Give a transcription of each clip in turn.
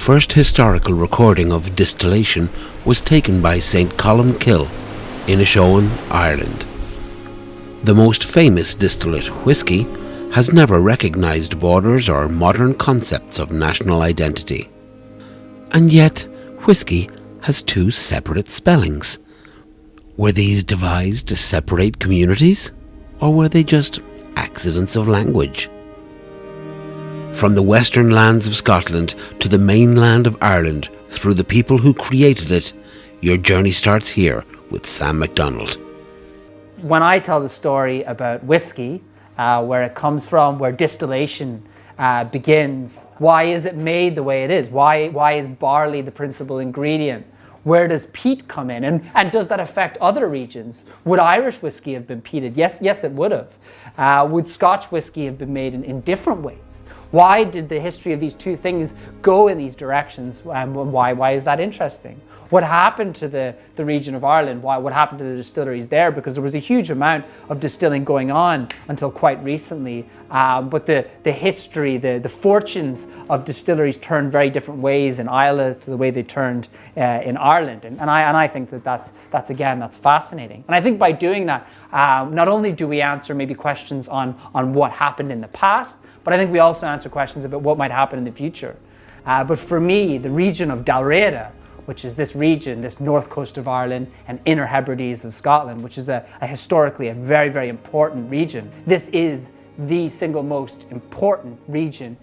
first historical recording of distillation was taken by St. Columkill in Inishowen, Ireland. The most famous distillate, whisky, has never recognised borders or modern concepts of national identity. And yet, whisky has two separate spellings. Were these devised to separate communities, or were they just accidents of language? From the western lands of Scotland to the mainland of Ireland, through the people who created it, your journey starts here with Sam MacDonald. When I tell the story about whiskey, where it comes from, where distillation begins, why is it made the way it is? Why is barley the principal ingredient? Where does peat come in? And does that affect other regions? Would Irish whiskey have been peated? Yes, it would have. Would Scotch whiskey have been made in different ways? Why did the history of these two things go in these directions? Why is that interesting? What happened to the region of Ireland? What happened to the distilleries there? Because there was a huge amount of distilling going on until quite recently. But the history, the fortunes of distilleries turned very different ways in Islay to the way they turned in Ireland. And I think that's fascinating. And I think by doing that, not only do we answer maybe questions on what happened in the past, but I think we also answer questions about what might happen in the future. But for me, the region of Dalriada, which is this region, this north coast of Ireland and Inner Hebrides of Scotland, which is a historically a very, very important region. This is the single most important region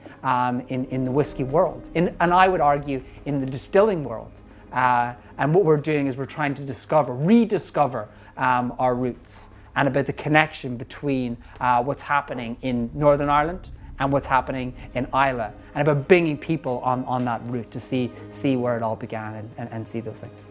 in the whiskey world, and I would argue in the distilling world. And what we're doing is we're trying to rediscover our roots and about the connection between what's happening in Northern Ireland and what's happening in Islay, and about bringing people on that route to see where it all began and see those things.